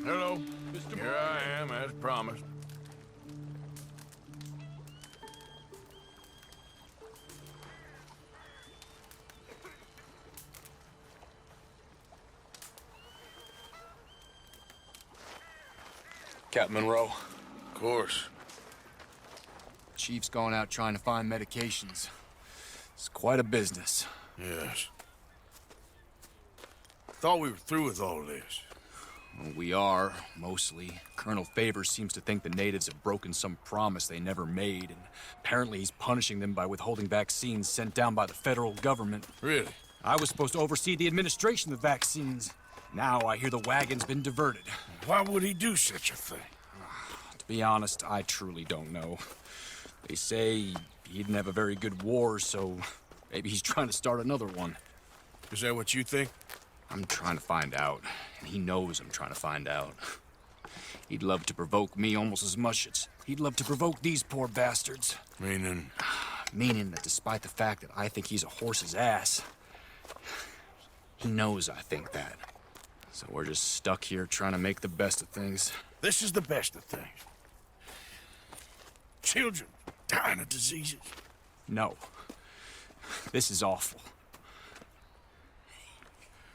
Hello. Here I am, as promised. Captain Monroe. Of course. Chief's gone out trying to find medications. It's quite a business. Yes. Thought we were through with all this. Well, we are, mostly. Colonel Favors seems to think the natives have broken some promise they never made, and apparently he's punishing them by withholding vaccines sent down by the federal government. Really? I was supposed to oversee the administration of the vaccines. Now I hear the wagon's been diverted. Why would he do such a thing? To be honest, I truly don't know. They say he didn't have a very good war, so maybe he's trying to start another one. Is that what you think? I'm trying to find out, and he knows I'm trying to find out. He'd love to provoke me almost as much as he'd love to provoke these poor bastards. Meaning? Meaning that despite the fact that I think he's a horse's ass, he knows I think that. So we're just stuck here trying to make the best of things. This is the best of things. Children dying of diseases. No. This is awful.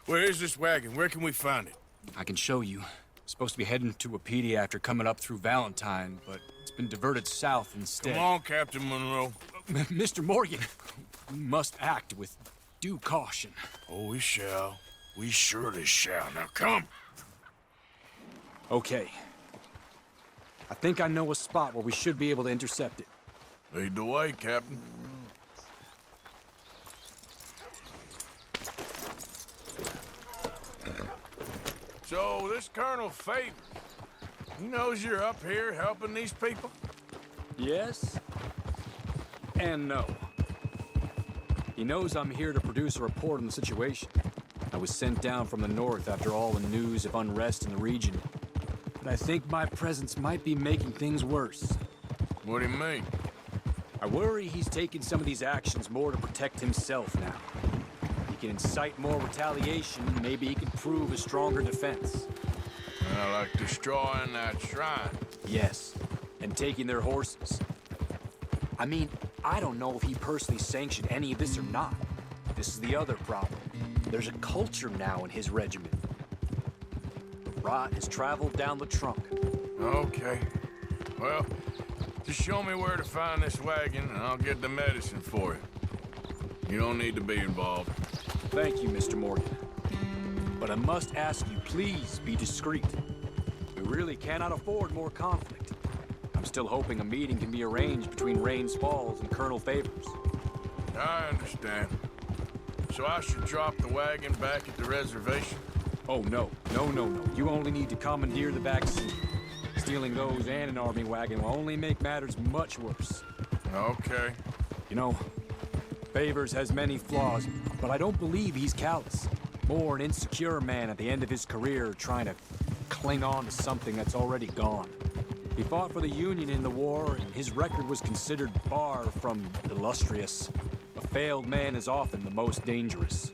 Where is this wagon? Where can we find it? I can show you. Supposed to be heading to Wapiti after coming up through Valentine, but it's been diverted south instead. Come on, Captain Monroe. Mr. Morgan, we must act with due caution. Oh, we shall. We surely shall. Now come. Okay. I think I know a spot where we should be able to intercept it. Lead the way, Captain. So, this Colonel Favors, he knows you're up here helping these people? Yes. And no. He knows I'm here to produce a report on the situation. I was sent down from the north after all the news of unrest in the region. But I think my presence might be making things worse. What do you mean? I worry he's taking some of these actions more to protect himself now. He can incite more retaliation, maybe he can prove a stronger defense. Like destroying that shrine. Yes, and taking their horses. I mean, I don't know if he personally sanctioned any of this or not. This is the other problem. There's a culture now in his regiment. Rot has traveled down the trunk. Okay. Well, just show me where to find this wagon, and I'll get the medicine for you. You don't need to be involved. Thank you, Mr. Morgan. But I must ask you, please be discreet. We really cannot afford more conflict. I'm still hoping a meeting can be arranged between Rains Falls and Colonel Favors. I understand. So I should drop the wagon back at the reservation? Oh, no. No, no, no. You only need to commandeer the vaccine. Stealing those and an army wagon will only make matters much worse. Okay. You know, Favors has many flaws, but I don't believe he's callous. More an insecure man at the end of his career trying to cling on to something that's already gone. He fought for the Union in the war, and his record was considered far from illustrious. A failed man is often the most dangerous.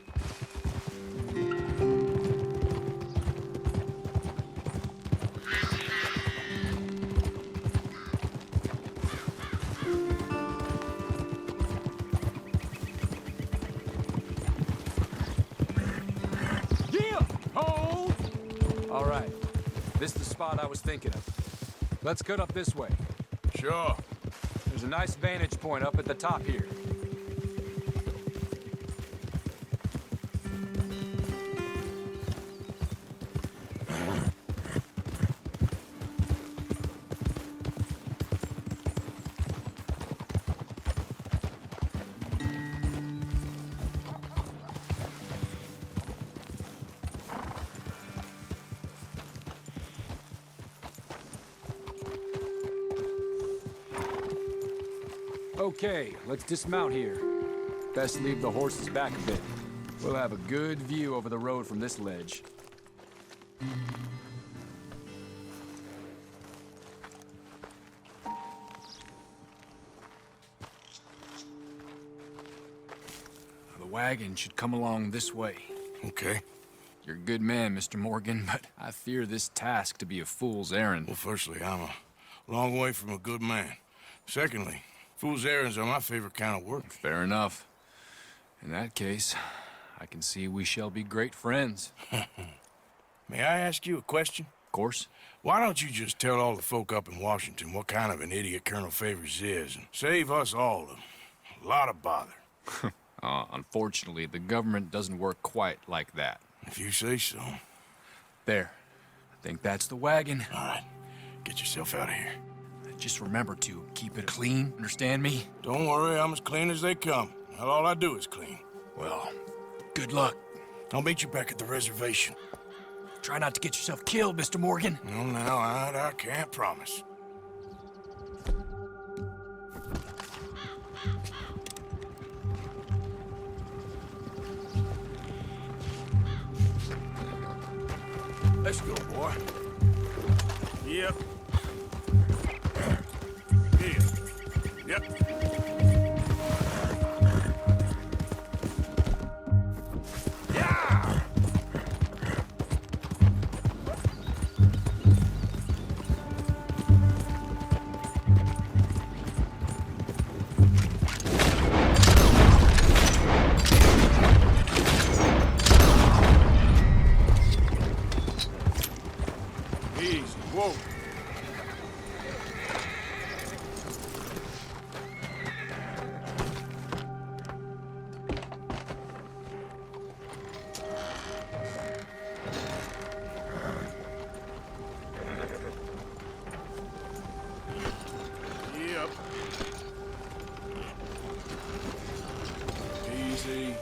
All right, this is the spot I was thinking of. Let's cut up this way. Sure. There's a nice vantage point up at the top here. Okay, let's dismount here. Best leave the horses back a bit. We'll have a good view over the road from this ledge. The wagon should come along this way. Okay. You're a good man, Mr. Morgan, but I fear this task to be a fool's errand. Well, firstly, I'm a long way from a good man. Secondly, fool's errands are my favorite kind of work. Fair enough. In that case, I can see we shall be great friends. May I ask you a question? Of course. Why don't you just tell all the folk up in Washington what kind of an idiot Colonel Favors is, and save us all a lot of bother? Unfortunately, the government doesn't work quite like that. If you say so. There. I think that's the wagon. All right. Get yourself out of here. Just remember to keep it clean, understand me? Don't worry, I'm as clean as they come. Not all I do is clean. Well, good luck. I'll meet you back at the reservation. Try not to get yourself killed, Mr. Morgan. No, now, I can't promise. Let's go, boy. Yep. Here. Yep. Yeah! Easy. Whoa. Yep. Easy.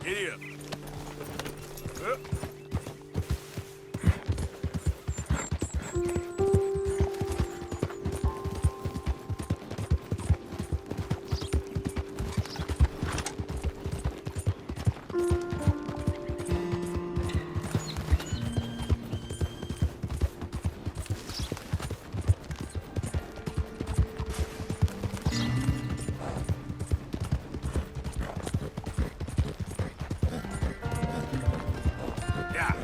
Giddy up. Up. Yeah.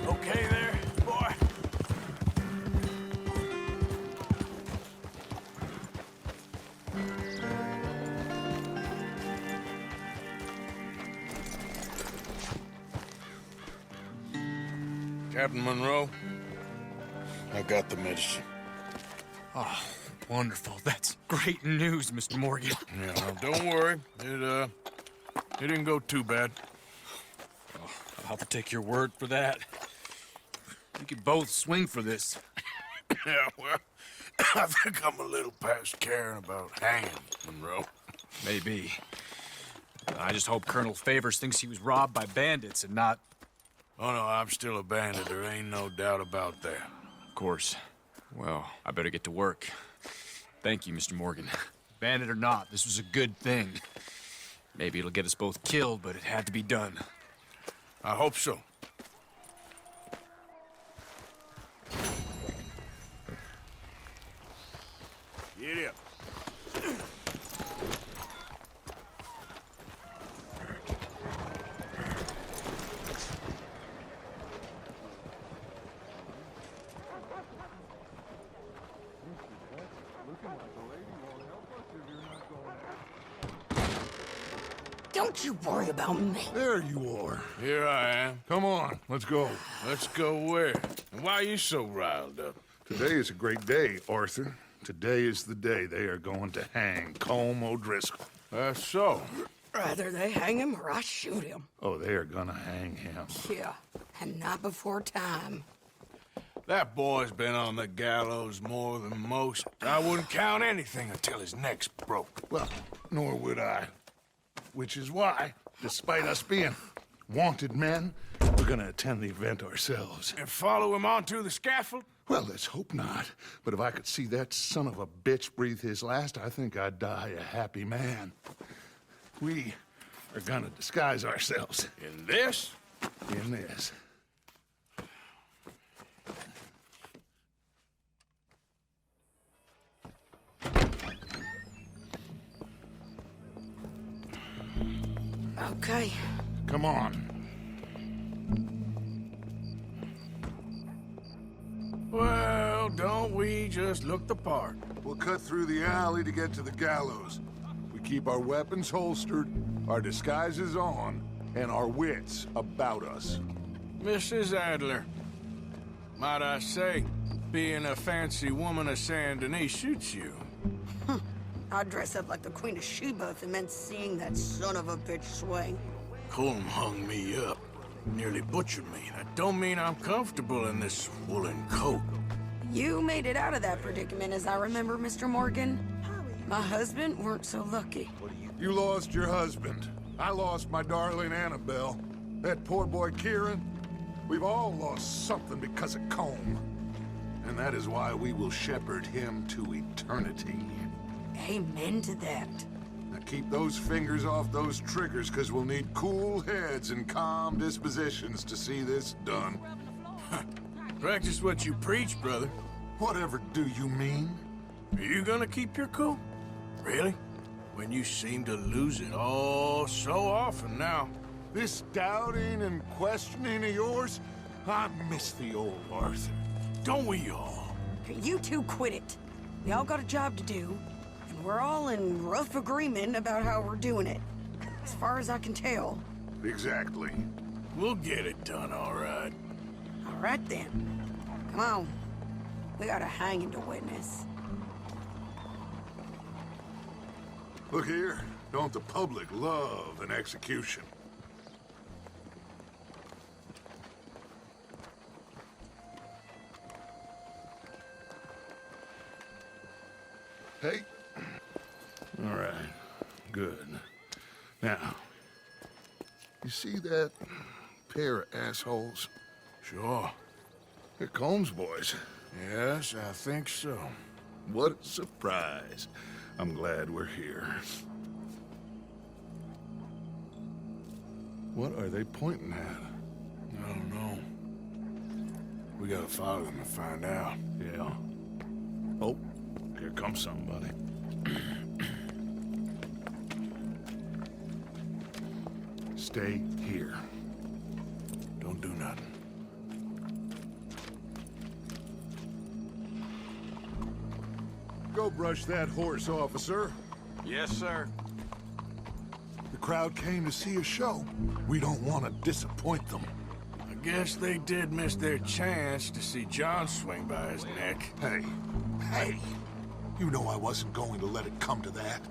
Okay there, boy? Captain Monroe, I got the medicine. Oh, wonderful. That's great news, Mr. Morgan. Yeah, well, don't worry. It didn't go too bad. I'll have to take your word for that. We could both swing for this. Yeah, well, I think I'm a little past caring about hanging, Monroe. Maybe. I just hope Colonel Favors thinks he was robbed by bandits and not... Oh, no, I'm still a bandit. There ain't no doubt about that. Of course. Well, I better get to work. Thank you, Mr. Morgan. Bandit or not, this was a good thing. Maybe it'll get us both killed, but it had to be done. I hope so. Get up. Don't you worry about me. There you are. Here I am. Come on, let's go. Let's go where? And why are you so riled up? Today is a great day, Arthur. Today is the day they are going to hang Colm O'Driscoll. That's so. Rather they hang him or I shoot him. Oh, they are gonna hang him. Yeah, and not before time. That boy's been on the gallows more than most. I wouldn't count anything until his neck's broke. Well, nor would I. Which is why, despite us being wanted men, we're gonna attend the event ourselves. And follow him onto the scaffold? Well, let's hope not. But if I could see that son of a bitch breathe his last, I think I'd die a happy man. We are gonna disguise ourselves In this? in this. Okay. Come on. Well, don't we just look the part? We'll cut through the alley to get to the gallows. We keep our weapons holstered, our disguises on, and our wits about us. Mrs. Adler, might I say, being a fancy woman of Saint Denis suits you. I'd dress up like the Queen of Sheba if it meant seeing that son of a bitch swing. Colm hung me up, nearly butchered me. That don't mean I'm comfortable in this woolen coat. You made it out of that predicament, as I remember, Mr. Morgan. My husband weren't so lucky. You lost your husband. I lost my darling Annabelle. That poor boy Kieran. We've all lost something because of Colm. And that is why we will shepherd him to eternity. Amen to that. Now keep those fingers off those triggers, because we'll need cool heads and calm dispositions to see this done. Practice what you preach, brother. Whatever do you mean? Are you gonna keep your cool? Really? When you seem to lose it all so often now. This doubting and questioning of yours, I miss the old Arthur. Don't we all? You two quit it. We all got a job to do, and we're all in rough agreement about how we're doing it. As far as I can tell. Exactly. We'll get it done, all right. All right then. Come on. We got a hanging to witness. Look here, don't the public love an execution? Hey. All right. Good. Now, you see that pair of assholes? Sure. They're Colm's boys. Yes, I think so. What a surprise. I'm glad we're here. What are they pointing at? I don't know. We gotta follow them and find out. Yeah. Oh, here comes somebody. Stay here. Don't do nothing. Go brush that horse, officer. Yes, sir. The crowd came to see a show. We don't want to disappoint them. I guess they did miss their chance to see John swing by his neck. Hey, you know I wasn't going to let it come to that.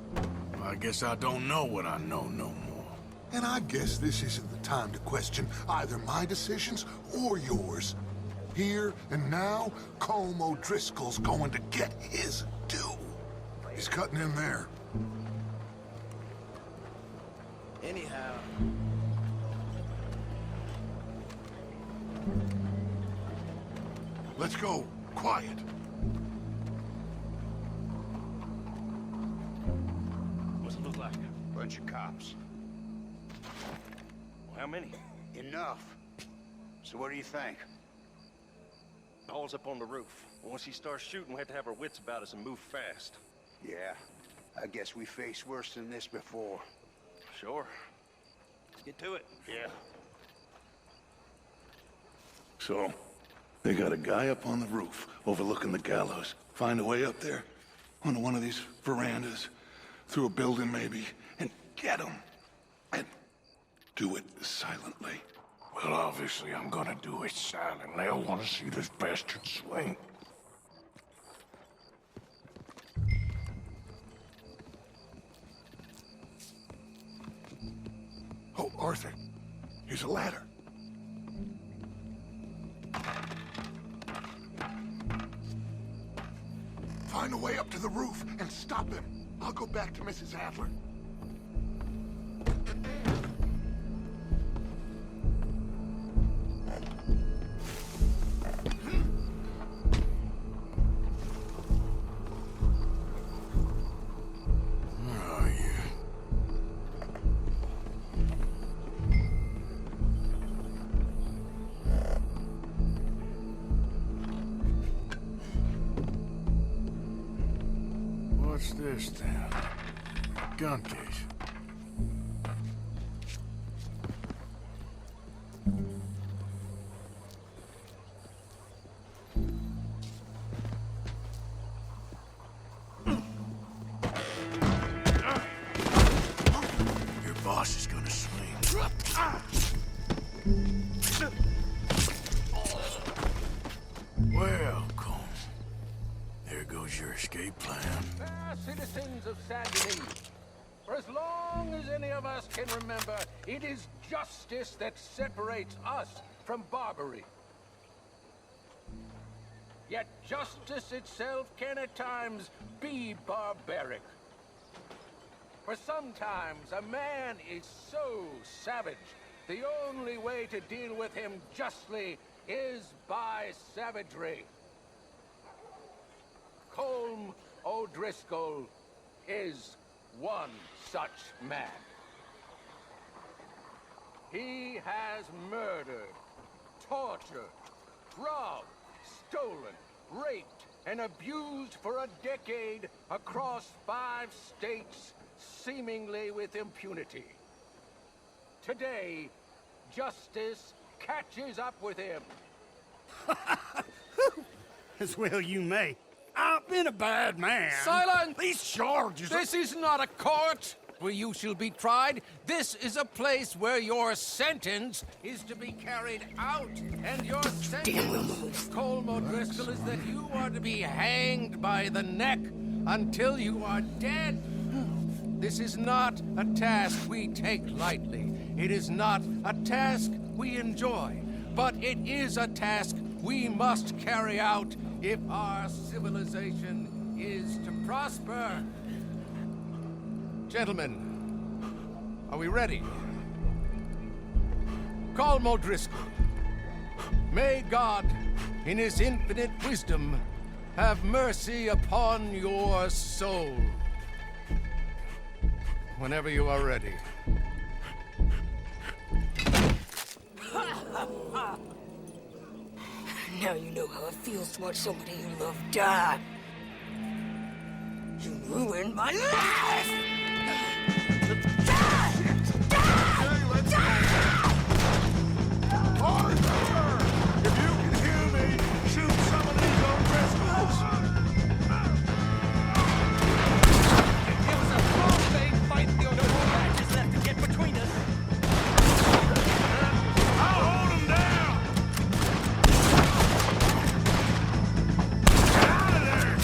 Well, I guess I don't know what I know no more. And I guess this isn't the time to question either my decisions or yours. Here and now, Colm O'Driscoll's going to get his due. He's cutting in there. Anyhow. Let's go. Quiet. What's it look like? Bunch of cops. Well, how many? Enough. So what do you think? Paul's up on the roof. Once he starts shooting, we have to have our wits about us and move fast. Yeah, I guess we faced worse than this before. Sure. Let's get to it. Yeah. So, they got a guy up on the roof overlooking the gallows. Find a way up there, onto one of these verandas, through a building maybe, and get him. I do it silently. Well, obviously I'm gonna do it silently. I want to see this bastard swing. Oh, Arthur, here's a ladder. Find a way up to the roof and stop him. I'll go back to Mrs. Adler. What's this then? Gun case. Your boss is gonna swing. Well, Colm, there goes your escape plan. Fair citizens of Saint Denis, for as long as any of us can remember, it is justice that separates us from Barbary. Yet justice itself can at times be barbaric. For sometimes a man is so savage, the only way to deal with him justly is by savagery. Colm O'Driscoll is one such man. He has murdered, tortured, robbed, stolen, raped, and abused for a decade across 5 states, seemingly with impunity. Today, justice catches up with him. As well you may. I've been a bad man. Silence! These charges... This is not a court where you shall be tried. This is a place where your sentence is to be carried out. And your sentence, Colm O'Driscoll, is that you are to be hanged by the neck until you are dead. This is not a task we take lightly. It is not a task we enjoy. But it is a task we must carry out if our civilization is to prosper. Gentlemen, are we ready? Colm O'Driscoll, may God, in his infinite wisdom, have mercy upon your soul. Whenever you are ready. Now you know how it feels to watch somebody you love die. You ruined my life! Arthur! If you can hear me, shoot some of these O'Driscolls! It was a full-fledged fight. The only matches left to get between us. I'll hold him down! Get out of there!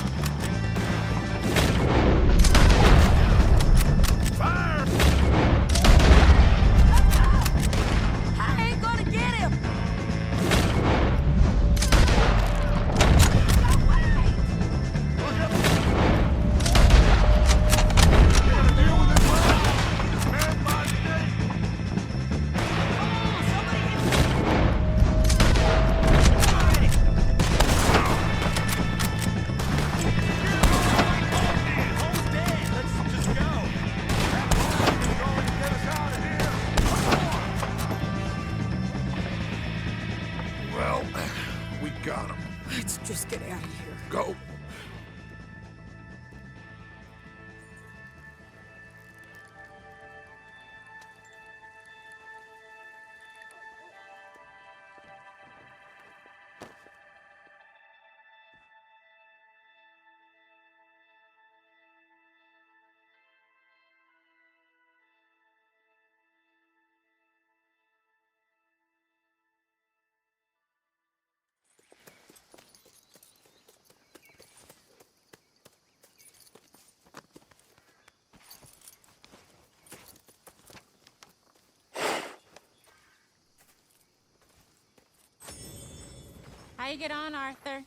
How you get on, Arthur?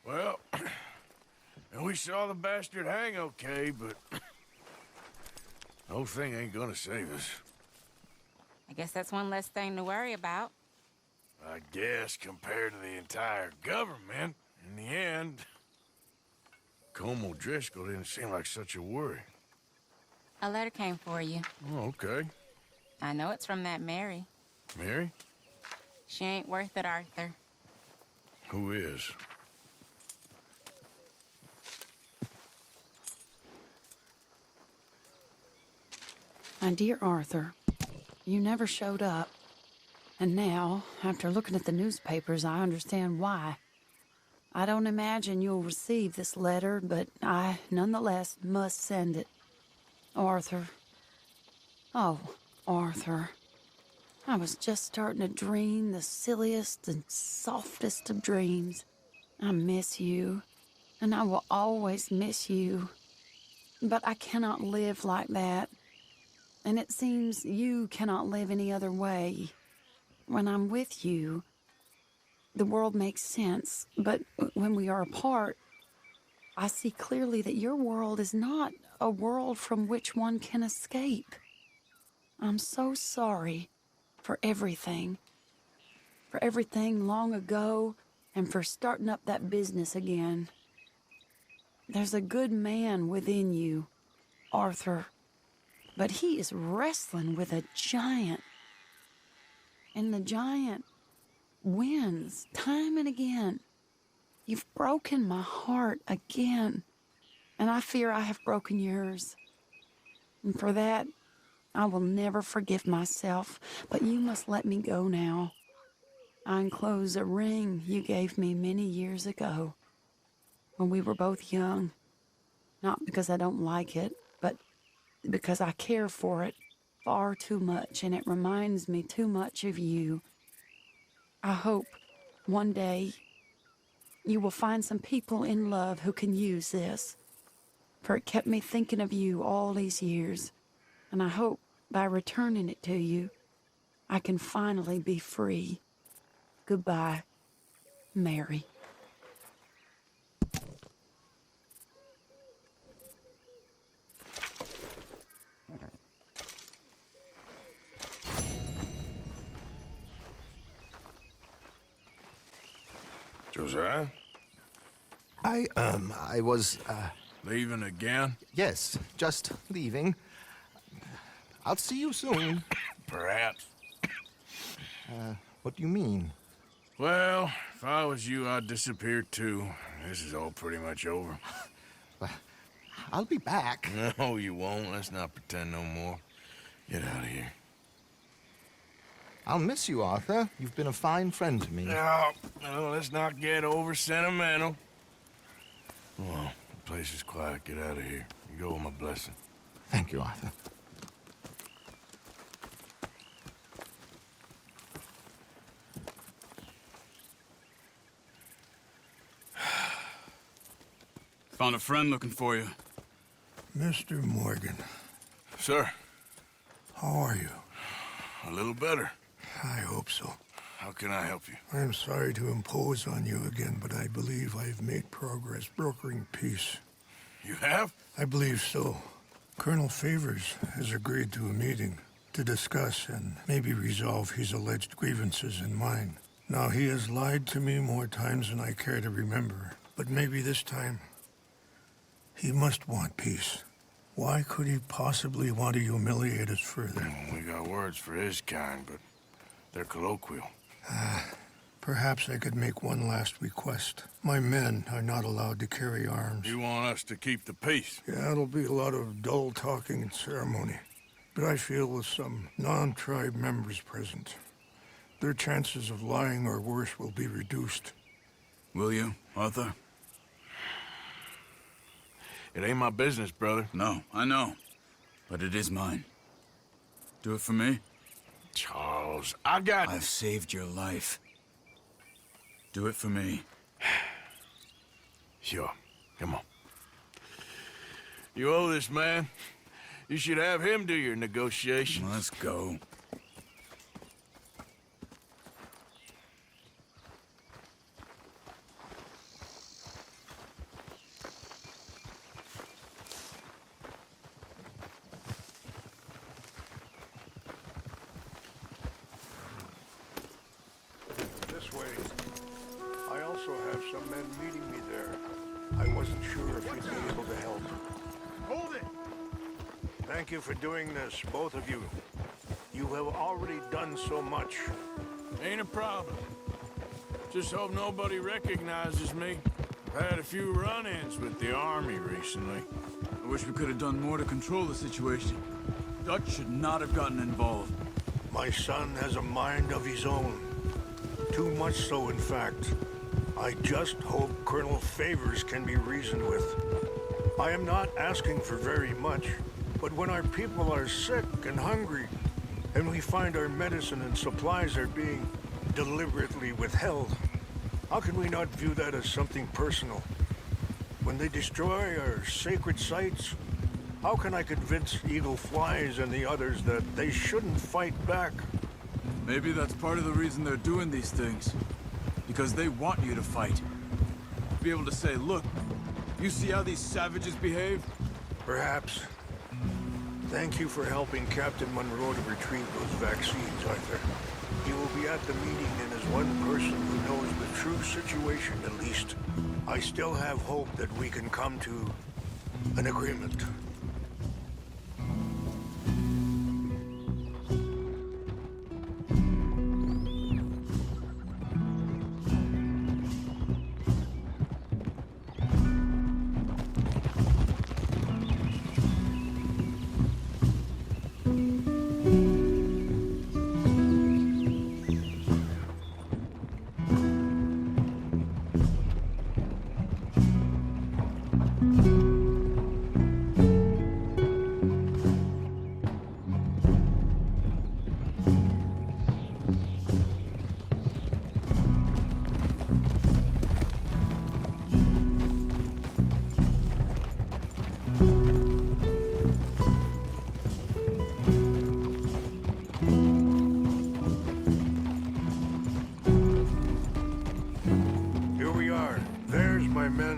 Well, and we saw the bastard hang okay, but the whole thing ain't gonna save us. I guess that's one less thing to worry about. I guess compared to the entire government, in the end, Colm O'Driscoll didn't seem like such a worry. A letter came for you. Oh, okay. I know it's from that Mary. Mary? She ain't worth it, Arthur. Who is? My dear Arthur, you never showed up. And now, after looking at the newspapers, I understand why. I don't imagine you'll receive this letter, but I, nonetheless, must send it. Arthur. Oh, Arthur. I was just starting to dream the silliest and softest of dreams. I miss you, and I will always miss you. But I cannot live like that. And it seems you cannot live any other way. When I'm with you, the world makes sense. But when we are apart, I see clearly that your world is not a world from which one can escape. I'm so sorry for everything. For everything long ago, and for starting up that business again. There's a good man within you, Arthur. But he is wrestling with a giant. And the giant wins time and again. You've broken my heart again. And I fear I have broken yours. And for that, I will never forgive myself. But you must let me go now. I enclose a ring you gave me many years ago, when we were both young. Not because I don't like it, but because I care for it far too much, and it reminds me too much of you. I hope one day you will find some people in love who can use this, for it kept me thinking of you all these years, and I hope by returning it to you, I can finally be free. Goodbye, Mary. Josiah? I was, Leaving again? yes, just leaving. I'll see you soon. Perhaps. What do you mean? Well, if I was you, I'd disappear too. This is all pretty much over. I'll be back. No, you won't. Let's not pretend no more. Get out of here. I'll miss you, Arthur. You've been a fine friend to me. No, let's not get over sentimental. Well, the place is quiet. Get out of here. You go with my blessing. Thank you, Arthur. Found a friend looking for you. Mr. Morgan, Sir, how are you? a little better. I hope so. How can I help you? I am sorry to impose on you again, but I believe I have made progress brokering peace. You have? I believe so. Colonel Favors has agreed to a meeting to discuss and maybe resolve his alleged grievances and mine. Now, he has lied to me more times than I care to remember, but maybe this time he must want peace. Why could he possibly want to humiliate us further? We got words for his kind, but they're colloquial. Perhaps I could make one last request. My men are not allowed to carry arms. You want us to keep the peace? Yeah, it'll be a lot of dull talking and ceremony. But I feel with some non-tribe members present, their chances of lying or worse will be reduced. Will you, Arthur? It ain't my business, brother. No, I know. But it is mine. Do it for me? Charles, I've saved your life. Do it for me. Sure. Come on. You owe this man. You should have him do your negotiations. Let's go. some men meeting me there. I wasn't sure if you'd be able to help. Hold it! Thank you for doing this, both of you. You have already done so much. Ain't a problem. Just hope nobody recognizes me. I've had a few run-ins with the army recently. I wish we could have done more to control the situation. Dutch should not have gotten involved. My son has a mind of his own. Too much so, in fact. I just hope Colonel Favors can be reasoned with. I am not asking for very much, but when our people are sick and hungry, and we find our medicine and supplies are being deliberately withheld, how can we not view that as something personal? When they destroy our sacred sites, how can I convince Eagle Flies and the others that they shouldn't fight back? Maybe that's part of the reason they're doing these things. Because they want you to fight. Be able to say, look, you see how these savages behave? Perhaps. Thank you for helping Captain Monroe to retrieve those vaccines, Arthur. He will be at the meeting and as one person who knows the true situation, at least. I still have hope that we can come to an agreement.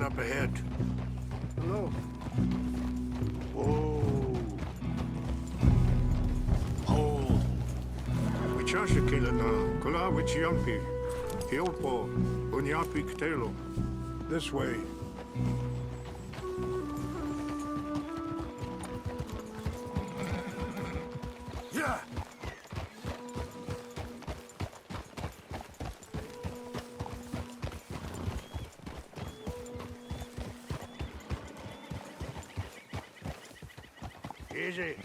Up ahead. Hello. Whoa. Hold. Wichashikilana, Kula Wichiampi, Hiopo, Unyapi Ktelo. This way. Yeah. Easy.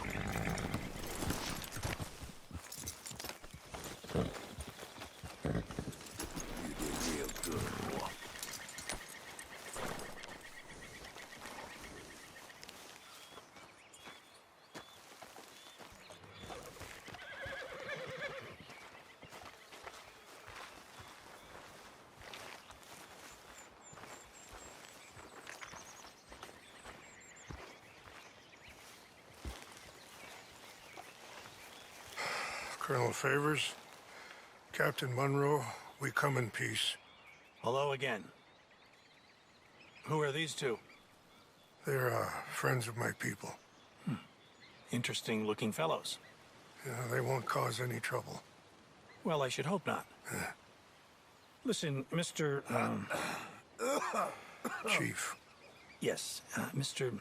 Colonel Favors, Captain Monroe, we come in peace. Hello again. Who are these two? They're friends of my people. Interesting looking fellows. Yeah, they won't cause any trouble. Well, I should hope not. Listen, Mr. Chief. Yes, Mr.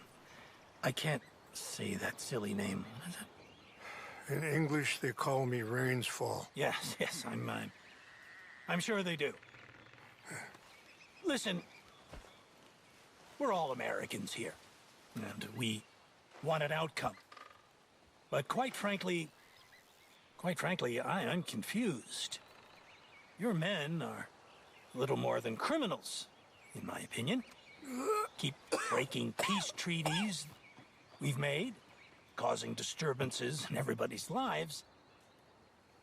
I can't say that silly name. What is it? In English, they call me Rainsfall. Yes, I'm sure they do. Listen, we're all Americans here, and we want an outcome. But quite frankly, I'm confused. Your men are little more than criminals, in my opinion. Keep breaking peace treaties we've made, causing disturbances in everybody's lives.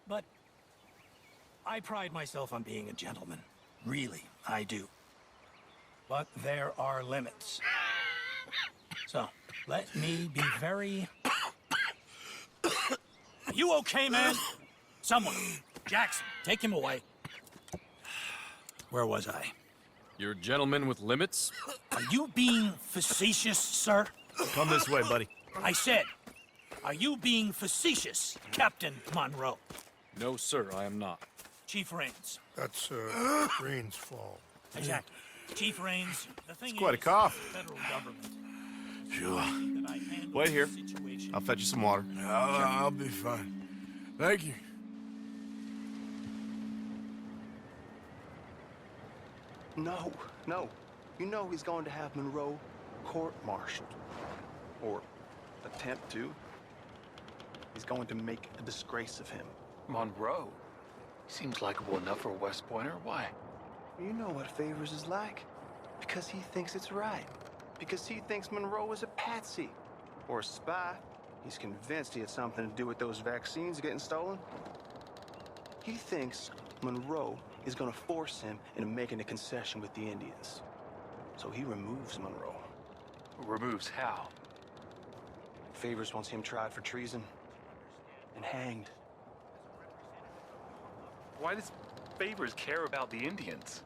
But I pride myself on being a gentleman. Really, I do. But there are limits. So, let me be very... Are you okay, man? Someone. Jackson, take him away. Where was I? You're a gentleman with limits? Are you being facetious, sir? Come this way, buddy. I said, are you being facetious, Captain Monroe? No, sir, I am not. Chief Rains. That's, Rainsfall. Exactly. Chief Rains, the thing It's quite a is, cough. the federal government. Sure. That I've handled Wait here. the situation. I'll fetch you some water. I'll be fine. Thank you. No, no. You know he's going to have Monroe court-martialed. Or attempt to. He's going to make a disgrace of him. Monroe? Seems likable enough for a West Pointer. Why? You know what Favors is like. Because he thinks it's right. Because he thinks Monroe is a patsy. Or a spy. He's convinced he had something to do with those vaccines getting stolen. He thinks Monroe is gonna force him into making a concession with the Indians. So he removes Monroe. Removes how? Favors wants him tried for treason and hanged. Why does Favors care about the Indians?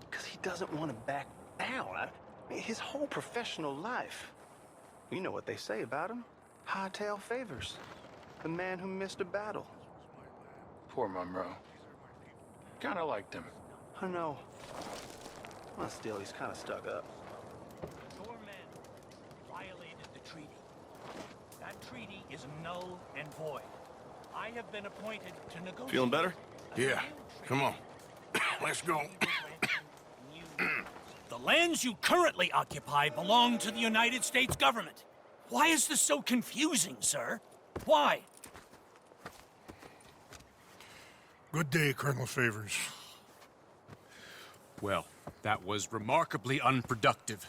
Because he doesn't want to back down. I mean, his whole professional life. You know what they say about him. Hightail Favors. The man who missed a battle. Poor Monroe. Kinda liked him. I know. Well, still, he's kind of stuck up. Your men violated the treaty. That treaty is null and void. I have been appointed to negotiate. Feeling better? Yeah. Come on. Let's go. The lands you currently occupy belong to the United States government. Why is this so confusing, sir? Why? Good day, Colonel Favors. Well, that was remarkably unproductive.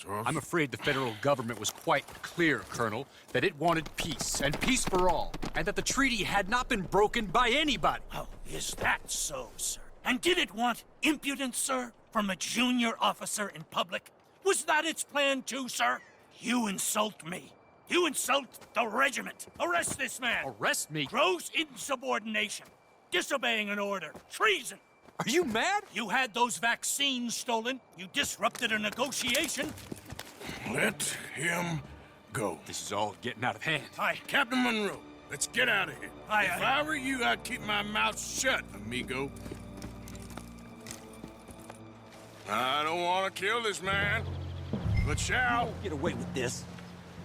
I'm afraid the federal government was quite clear, Colonel, that it wanted peace, and peace for all, and that the treaty had not been broken by anybody. Oh, is that so, sir? And did it want impudence, sir, from a junior officer in public? Was that its plan too, sir? You insult me. You insult the regiment. Arrest this man. Arrest me? Gross insubordination. Disobeying an order. Treason. Are you mad? You had those vaccines stolen. You disrupted a negotiation. Let him go. This is all getting out of hand. Aye. Captain Monroe, let's get out of here. Aye, if aye. I were you, I'd keep my mouth shut, amigo. I don't want to kill this man, but shall. Get away with this.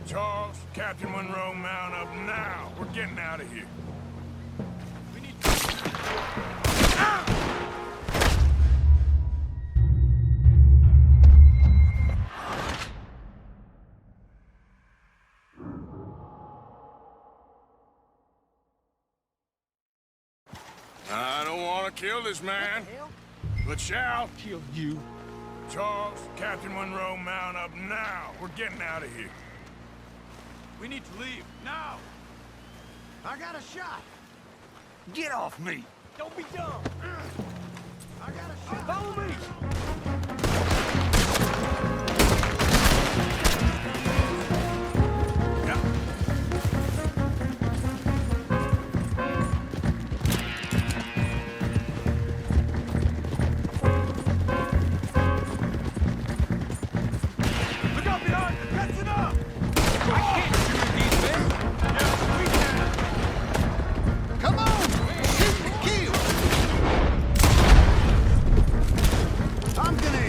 Charles, Captain Monroe, mount up now. We're getting out of here. I don't want to kill this man, but shall. Kill you. Charles, Captain Monroe, mount up now. We're getting out of here. We need to leave, now! I got a shot. Get off me! Don't be dumb. I got a shot. Follow me! Look out behind! That's enough! I can't shoot these men. Yes, we can! Come on! Shoot and kill! I'm gonna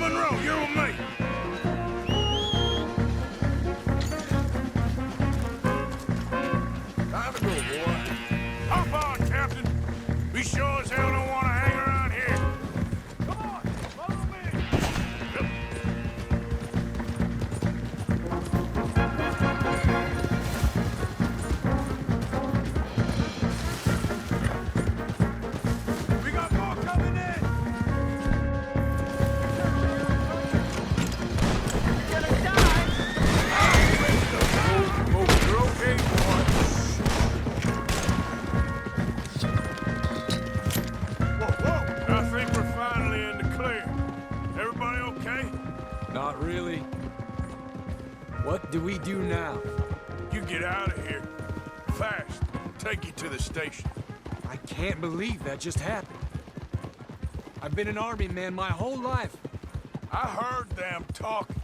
Monroe, you're with me. Time to go, boy. Hop on, Captain. We sure as hell don't want to hang around here. Come on, follow me. We got more coming in. You're gonna die. You're okay, boy. I think we're finally in the clear. Everybody okay? Not really. What do we do now? You get out of here. Fast. Take you to the station. I can't believe that just happened. I've been an army man my whole life. I heard them talking.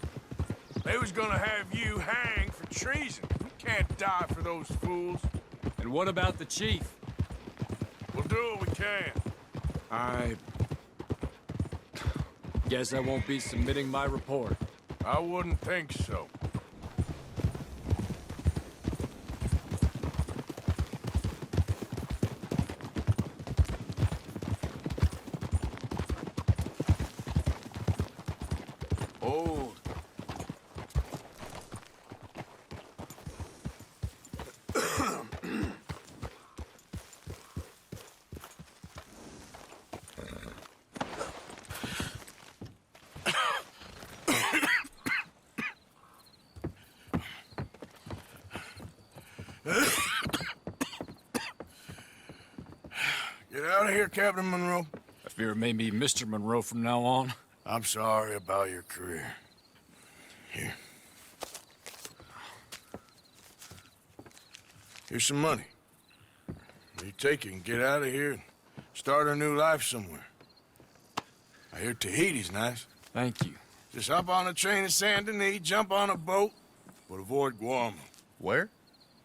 They was gonna have you hanged for treason. We can't die for those fools. And what about the chief? We'll do what we can. I guess I won't be submitting my report. I wouldn't think so. Hold. Get out of here, Captain Monroe. I fear it may be Mr. Monroe from now on. I'm sorry about your career. Here. Here's some money. You take it and get out of here and start a new life somewhere. I hear Tahiti's nice. Thank you. Just hop on a train to Saint Denis, jump on a boat, but avoid Guam. Where?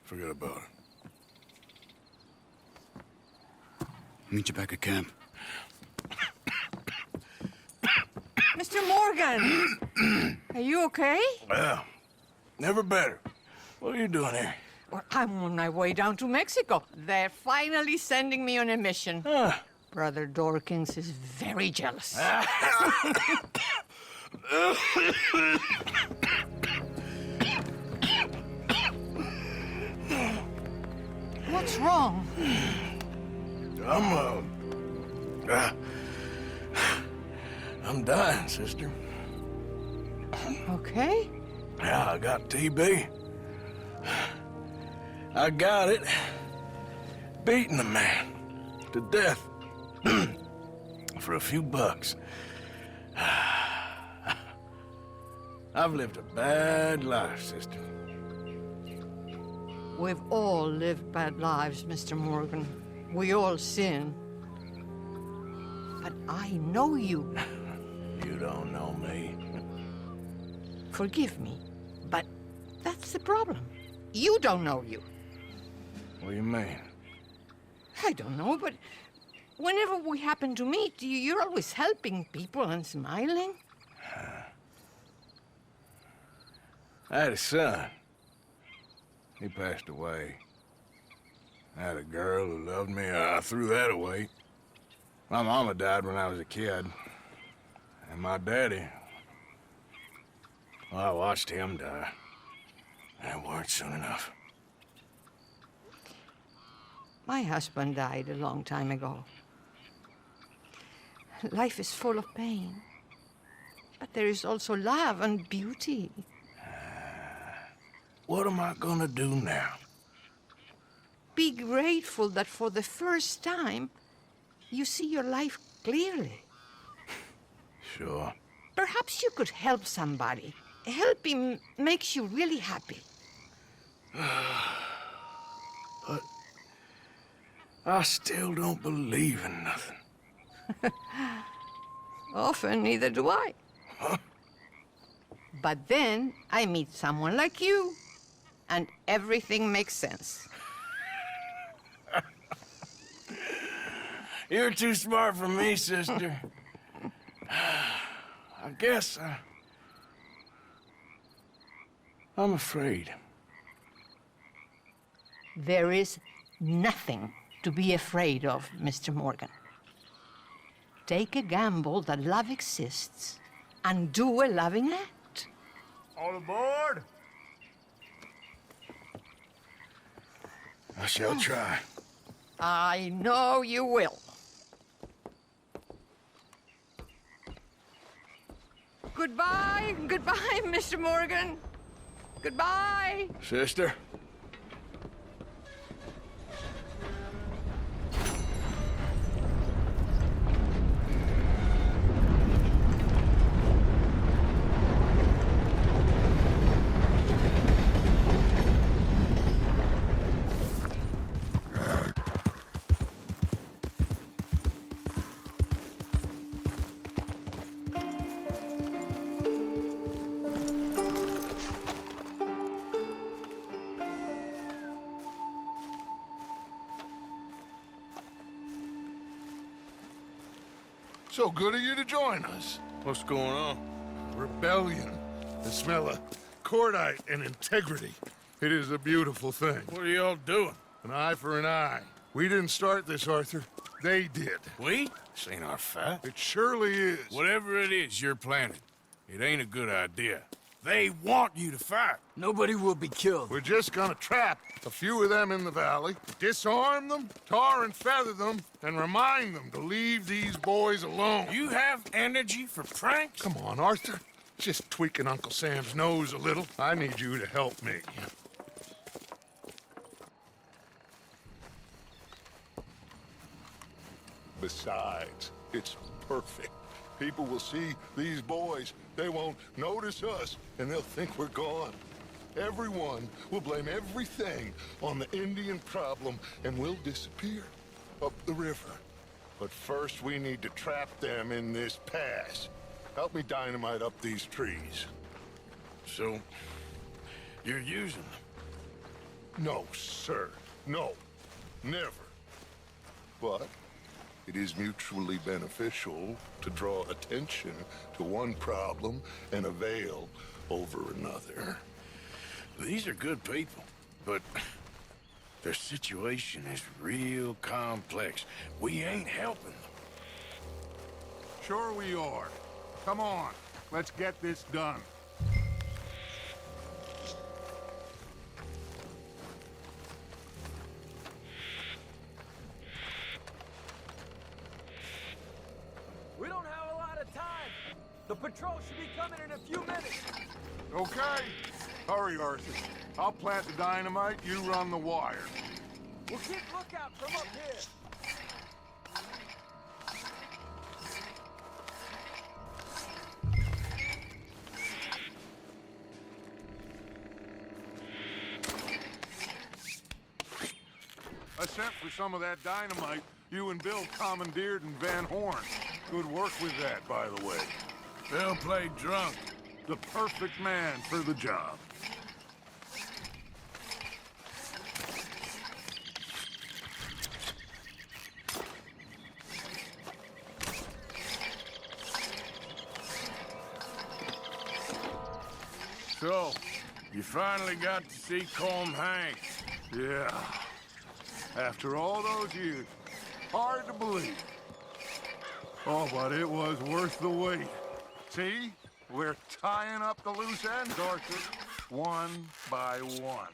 Forget about it. Meet you back at camp. Mr. Morgan! Are you okay? Well, never better. What are you doing here? Well, I'm on my way down to Mexico. They're finally sending me on a mission. Brother Dorkins is very jealous. What's wrong? I'm dying, sister. Okay. Yeah, I got TB. I got it. Beating a man to death for a few bucks. I've lived a bad life, sister. We've all lived bad lives, Mr. Morgan. We all sin. But I know you. You don't know me. Forgive me, but that's the problem. You don't know you. What do you mean? I don't know, but whenever we happen to meet, you're always helping people and smiling. I had a son. He passed away. I had a girl who loved me. I threw that away. My mama died when I was a kid. And my daddy, well, I watched him die. That weren't soon enough. My husband died a long time ago. Life is full of pain. But there is also love and beauty. What am I gonna do now? Be grateful that for the first time, you see your life clearly. Sure. Perhaps you could help somebody. Helping makes you really happy. But I still don't believe in nothing. Often, neither do I. But then I meet someone like you, and everything makes sense. You're too smart for me, sister. I guess I'm afraid. There is nothing to be afraid of, Mr. Morgan. Take a gamble that love exists and do a loving act. All aboard! I shall try. I know you will. Goodbye, goodbye, Mr. Morgan. Goodbye. Sister? So good of you to join us. What's going on? Rebellion. The smell of cordite and integrity. It is a beautiful thing. What are y'all doing? An eye for an eye. We didn't start this, Arthur. They did. We? This ain't our fight. It surely is. Whatever it is you're planning, it ain't a good idea. They want you to fight. Nobody will be killed. We're just gonna trap a few of them in the valley, disarm them, tar and feather them, and remind them to leave these boys alone. You have energy for pranks? Come on, Arthur. Just tweaking Uncle Sam's nose a little. I need you to help me. Besides, it's perfect. People will see these boys. They won't notice us, and they'll think we're gone. Everyone will blame everything on the Indian problem, and we'll disappear up the river. But first, we need to trap them in this pass. Help me dynamite up these trees. So, you're using them? No, sir. No. Never. But it is mutually beneficial to draw attention to one problem and a veil over another. These are good people, but their situation is real complex. We ain't helping them. Sure we are. Come on, let's get this done. We don't have a lot of time. The patrol should be coming in a few minutes. Okay. Hurry, Arthur. I'll plant the dynamite, you run the wire. We'll keep lookout from up here. I sent for some of that dynamite you and Bill commandeered in Van Horn. Good work with that, by the way. Bill played drunk. The perfect man for the job. So, you finally got to see Colm hang. Yeah. After all those years. Hard to believe. Oh, but it was worth the wait. See? We're tying up the loose ends, Arthur. One by one.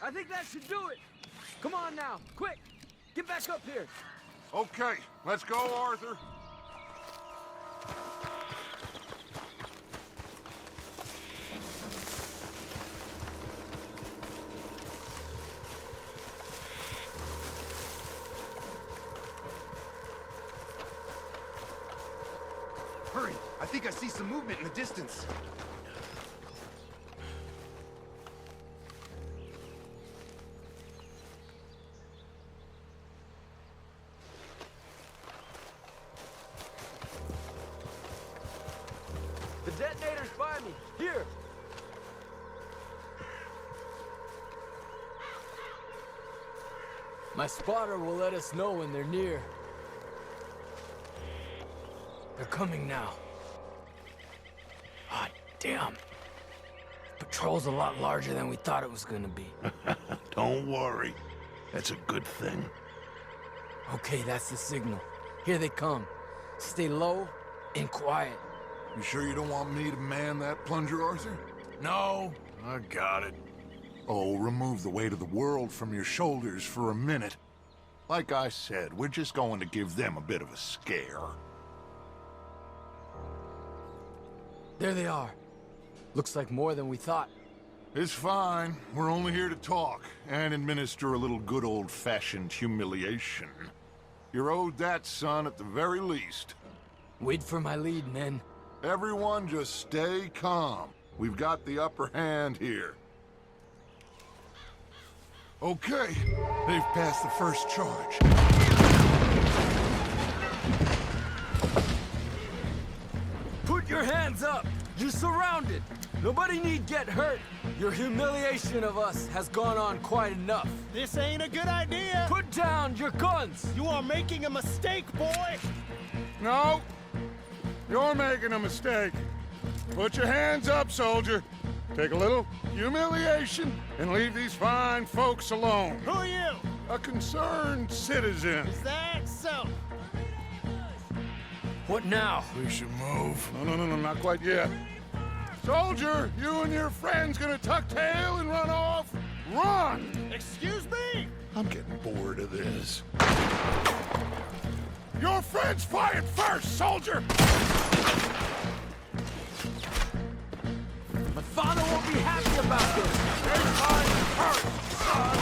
I think that should do it. Come on now, quick. Get back up here. Okay, let's go, Arthur. Hurry! I think I see some movement in the distance. me! Here! My spotter will let us know when they're near. They're coming now. Ah, damn. Patrol's a lot larger than we thought it was gonna be. Don't worry. That's a good thing. Okay, that's the signal. Here they come. Stay low and quiet. You sure you don't want me to man that plunger, Arthur? No, I got it. Oh, remove the weight of the world from your shoulders for a minute. Like I said, we're just going to give them a bit of a scare. There they are. Looks like more than we thought. It's fine. We're only here to talk and administer a little good old-fashioned humiliation. You're owed that, son, at the very least. Wait for my lead, men. Everyone just stay calm. We've got the upper hand here. Okay, they've passed the first charge. Put your hands up! You're surrounded! Nobody need get hurt! Your humiliation of us has gone on quite enough. This ain't a good idea! Put down your guns! You are making a mistake, boy! No! You're making a mistake. Put your hands up, soldier. Take a little humiliation and leave these fine folks alone. Who are you? A concerned citizen. Is that so? What now? We should move. No, not quite yet. Soldier, you and your friend's gonna tuck tail and run off? Run! Excuse me? I'm getting bored of this. Your friend's fired first, soldier! My father won't be happy about this! They're fired first, son!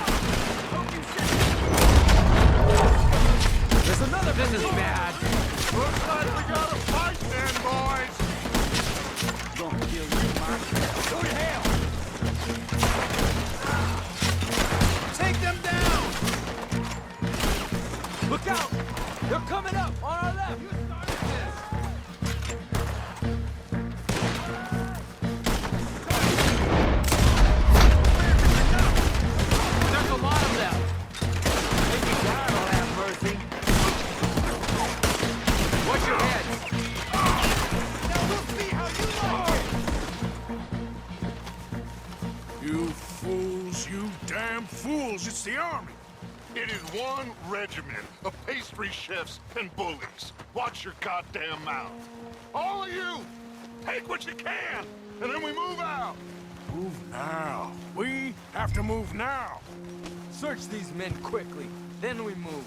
There's another This is bad! Looks like we got a fight then, boys! Gonna kill you, Mark. Go to hell! Take them down! Look out! They're coming up on our left! You started this! There's a lot of them! Maybe God will have mercy. Watch your head! Now we'll see how you like it! You fools, you damn fools! It's the army! It is one regiment of pastry chefs and bullies. Watch your goddamn mouth. All of you, take what you can, and then we move out. Move now. We have to move now. Search these men quickly, then we move.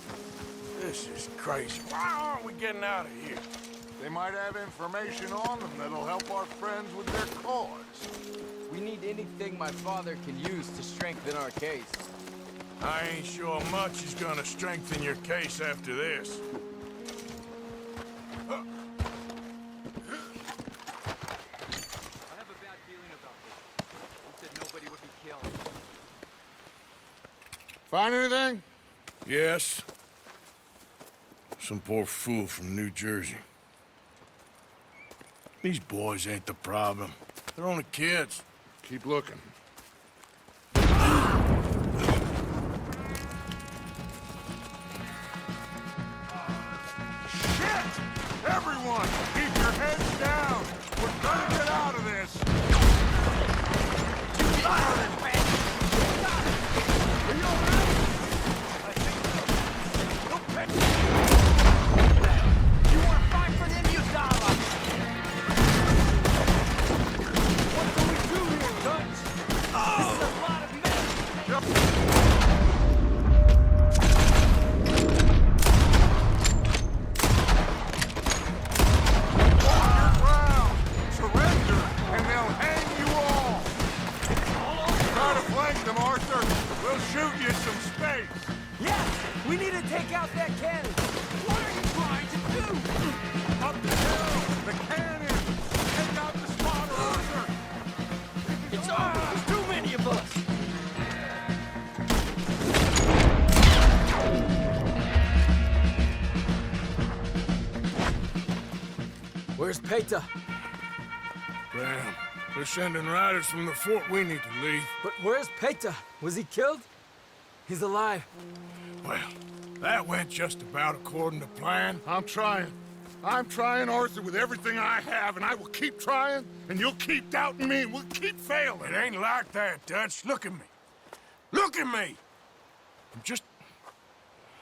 This is crazy. Why aren't we getting out of here? They might have information on them that'll help our friends with their cause. We need anything my father can use to strengthen our case. I ain't sure much is gonna strengthen your case after this. I have a bad feeling about this. You said nobody would be killed. Find anything? Yes. Some poor fool from New Jersey. These boys ain't the problem. They're only kids. Keep looking. Everyone, keep your heads down! We're gonna get out of this! You want to fight for them, you dollar? What do we do here, Dutch? This is a lot of men! Surrender, and they'll hang you all! Try to flank them, Arthur! We'll shoot you some space! Yes! We need to take out that cannon! What are you trying to do? Up the hill! The cannon! Take out the spotter, Arthur! It's over! There's too many of us! Where's Peta? Damn. They're sending riders from the fort. We need to leave. But where's Peta? Was he killed? He's alive. Well, that went just about according to plan. I'm trying. I'm trying, Arthur, with everything I have, and I will keep trying, and you'll keep doubting me, and we'll keep failing. It ain't like that, Dutch. Look at me. Look at me!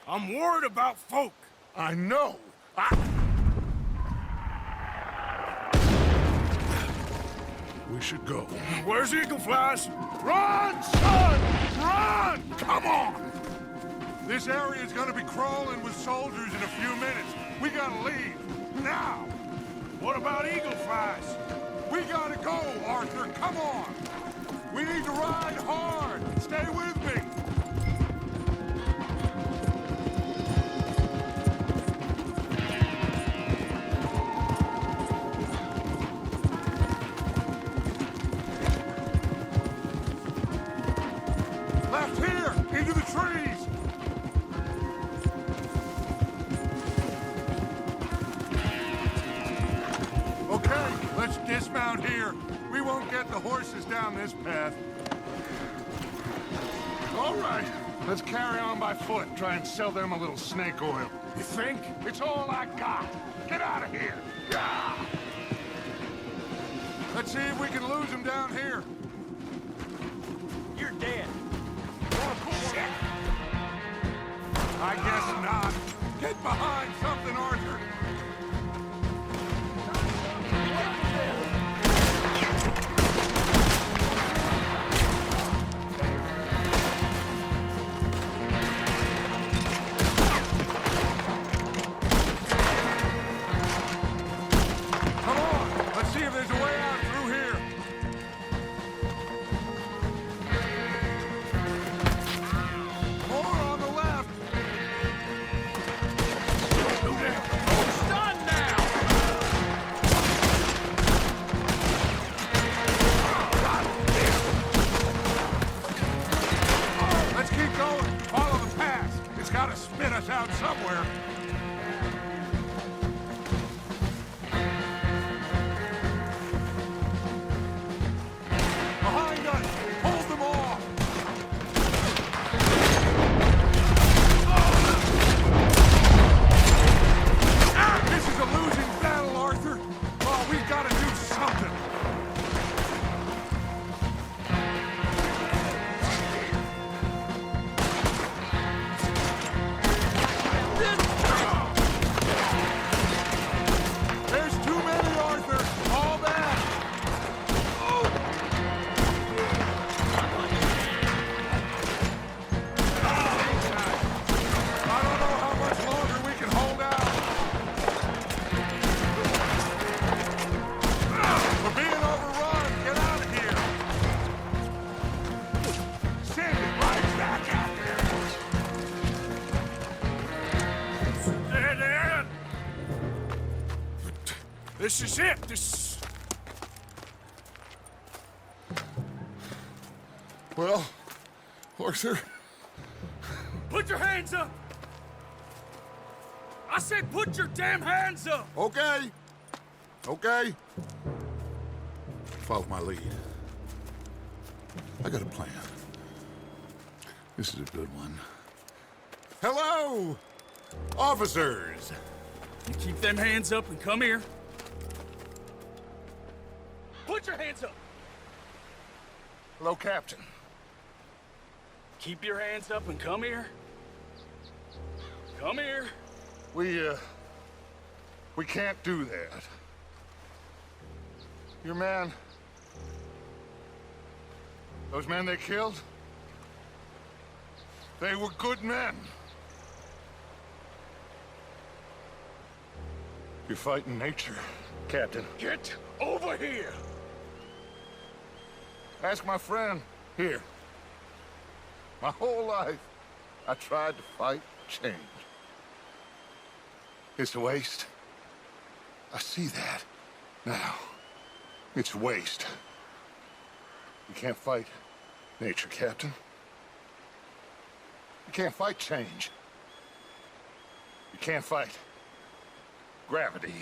I'm worried about folk. I know. We should go. Where's Eagle Flies? Run, son! Run! Come on! This area is gonna be crawling with soldiers in a few minutes. We gotta leave. Now! What about Eagle Flies? We gotta go, Arthur. Come on! We need to ride hard. Stay with me. Left here, into the trees. Okay, let's dismount here. We won't get the horses down this path. All right, let's carry on by foot. Try and sell them a little snake oil. You think? It's all I got. Get out of here. Yeah. Let's see if we can lose them down here. You're dead. Shit. I guess not. Get behind something, Arthur. Come on, let's see if there's a way out through here. More on the left. Done now! Let's keep going. Follow the path. It's got to spit us out somewhere. Behind us! Hold them off! This is a losing battle, Arthur. Oh, we've got to do something. There's too many, Arthur. All back. I don't know how much longer we can hold out. We're being overrun. Get out of here. Send it right back out there. This is it. Well, Arthur, Put your hands up! I said put your damn hands up! okay. Okay. Follow my lead. I got a plan. This is a good one. Hello, officers. You keep them hands up and come here. Put your hands up! Hello, Captain. Keep your hands up and come here. Come here. We can't do that. Your man... Those men they killed? They were good men. You're fighting nature, Captain. Get over here! Ask my friend here. My whole life, I tried to fight change. It's a waste. I see that now. It's waste. You can't fight nature, Captain. You can't fight change. You can't fight gravity.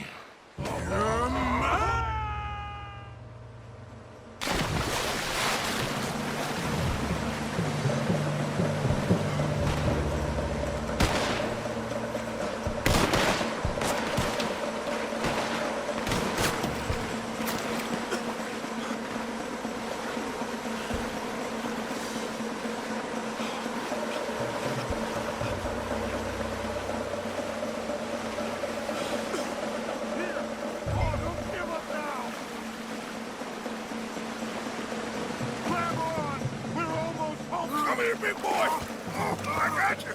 here, big boy. Oh, I got you.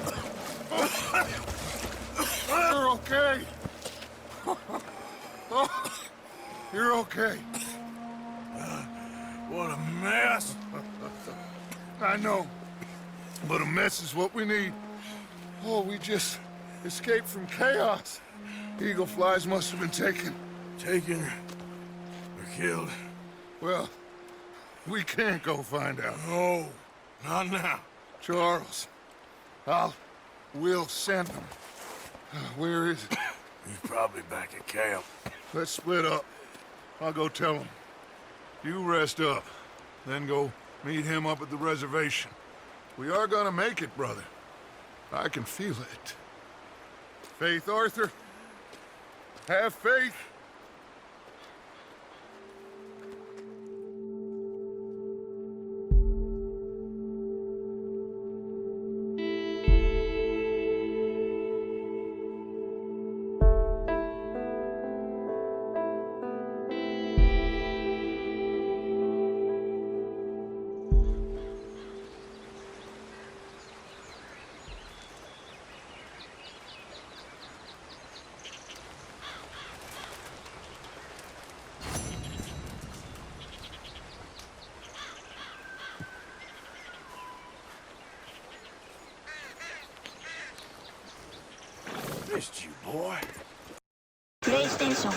You're okay. Oh, you're okay. What a mess. I know, but a mess is what we need. Oh, we just escaped from chaos. Eagle flies must have been taken. Taken or killed? Well, we can't go find out. No, not now. Charles, we'll send him. Where is he? He's probably back at camp. Let's split up. I'll go tell him. You rest up, then go meet him up at the reservation. We are gonna make it, brother. I can feel it. Faith, Arthur. Have faith. Missed you, boy. PlayStation